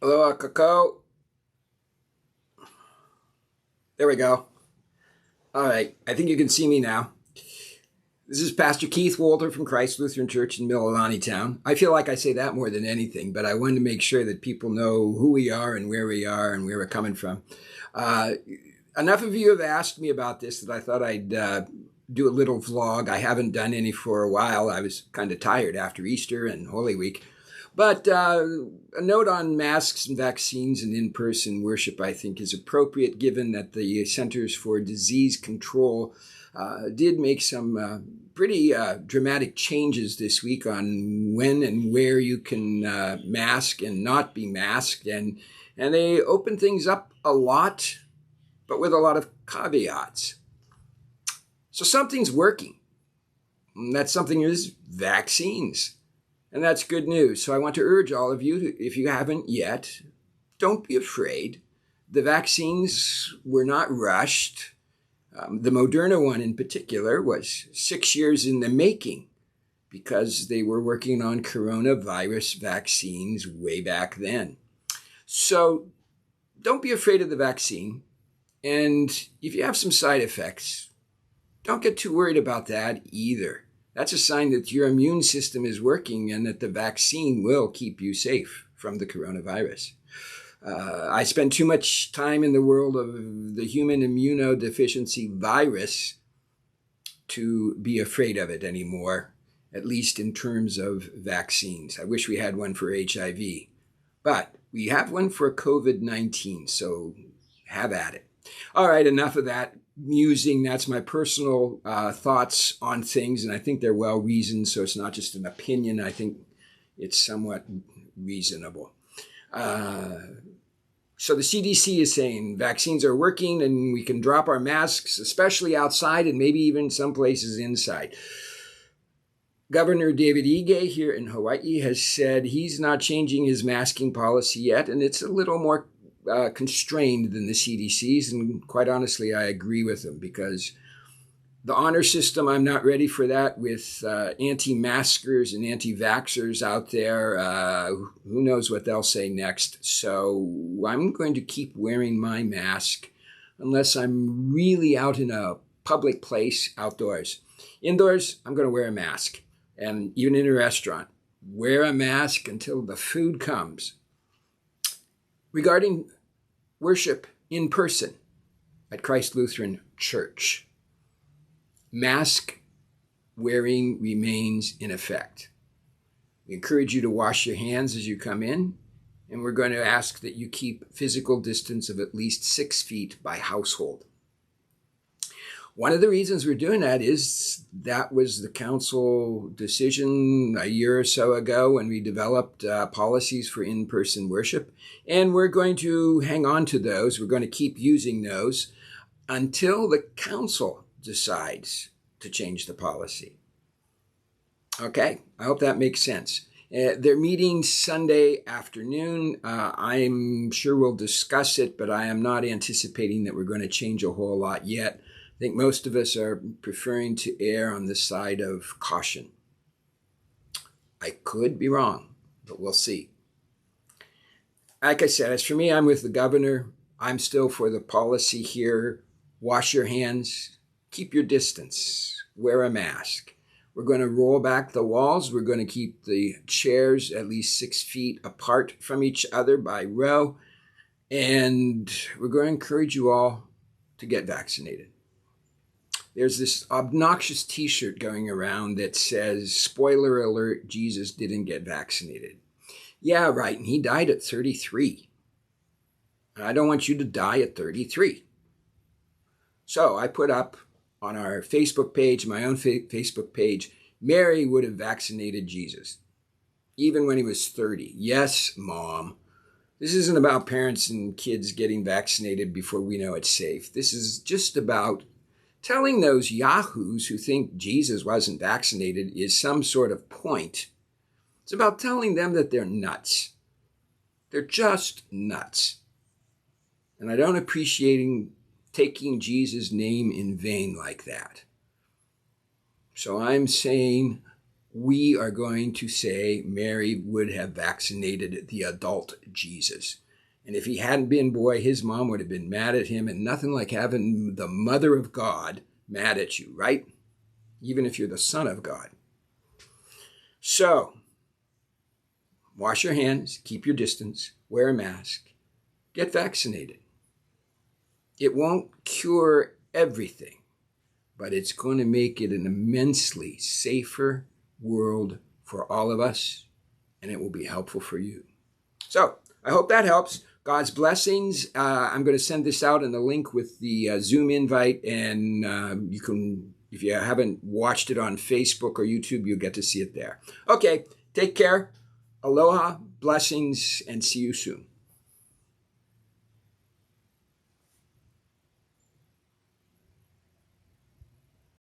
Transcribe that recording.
Hello, Coco. There we go. All right, I think you can see me now. This is Pastor Keith Walter from Christ Lutheran Church in Mililani Town. I feel like I say that more than anything, but I wanted to make sure that people know who we are and where we're coming from. Enough of you have asked me about this that I thought I'd do a little vlog. I haven't done any for a while. I was kind of tired after Easter and Holy Week. But a note on masks and vaccines and in-person worship, I think, is appropriate given that the Centers for Disease Control did make some pretty dramatic changes this week on when and where you can mask and not be masked. And they opened things up a lot, but with a lot of caveats. So something's working. And that something is vaccines. And that's good news. So I want to urge all of you, if you haven't yet, don't be afraid. The vaccines were not rushed. The Moderna one in particular was 6 years in the making because they were working on coronavirus vaccines way back then. So don't be afraid of the vaccine. And if you have some side effects, don't get too worried about that either. That's a sign that your immune system is working and that the vaccine will keep you safe from the coronavirus. I spend too much time in the world of the human immunodeficiency virus to be afraid of it anymore, at least in terms of vaccines. I wish we had one for HIV, but we have one for COVID-19, so have at it. All right, enough of that musing. That's my personal thoughts on things, and I think they're well reasoned, so it's not just an opinion. I think it's somewhat reasonable. So the CDC is saying vaccines are working and we can drop our masks, especially outside and maybe even some places inside. Governor David Ige here in Hawaii has said he's not changing his masking policy yet, and it's a little more constrained than the CDC's, and quite honestly, I agree with him because the honor system, I'm not ready for that with anti-maskers and anti-vaxxers out there. Who knows what they'll say next? So I'm going to keep wearing my mask unless I'm really out in a public place outdoors. Indoors, I'm going to wear a mask. And even in a restaurant, wear a mask until the food comes. Regarding worship in person at Christ Lutheran Church, mask wearing remains in effect. We encourage you to wash your hands as you come in, and we're going to ask that you keep physical distance of at least 6 feet by household. One of the reasons we're doing that is that was the council decision a year or so ago when we developed policies for in-person worship. And we're going to hang on to those. We're going to keep using those until the council decides to change the policy. Okay, I hope that makes sense. They're meeting Sunday afternoon. I'm sure we'll discuss it, but I am not anticipating that we're going to change a whole lot yet. I think most of us are preferring to err on the side of caution. I could be wrong, but we'll see. Like I said, as for me, I'm with the governor. I'm still for the policy here. Wash your hands, keep your distance, wear a mask. We're going to roll back the walls. We're going to keep the chairs at least 6 feet apart from each other by row. And we're going to encourage you all to get vaccinated. There's this obnoxious t-shirt going around that says, spoiler alert, Jesus didn't get vaccinated. Yeah, right, and he died at 33. And I don't want you to die at 33. So I put up on our Facebook page, my own Facebook page, Mary would have vaccinated Jesus, even when he was 30. Yes, Mom. This isn't about parents and kids getting vaccinated before we know it's safe. This is just about telling those yahoos who think Jesus wasn't vaccinated is some sort of point. It's about telling them that they're nuts. They're just nuts. And I don't appreciate taking Jesus' name in vain like that. So I'm saying, we are going to say Mary would have vaccinated the adult Jesus. And if he hadn't been, boy, his mom would have been mad at him, and nothing like having the mother of God mad at you, right? Even if you're the son of God. So, wash your hands, keep your distance, wear a mask, get vaccinated. It won't cure everything, but it's going to make it an immensely safer world for all of us, and it will be helpful for you. So, I hope that helps. God's blessings. I'm going to send this out in the link with the Zoom invite, and you can, if you haven't watched it on Facebook or YouTube, you'll get to see it there. Okay, take care. Aloha, blessings, and see you soon.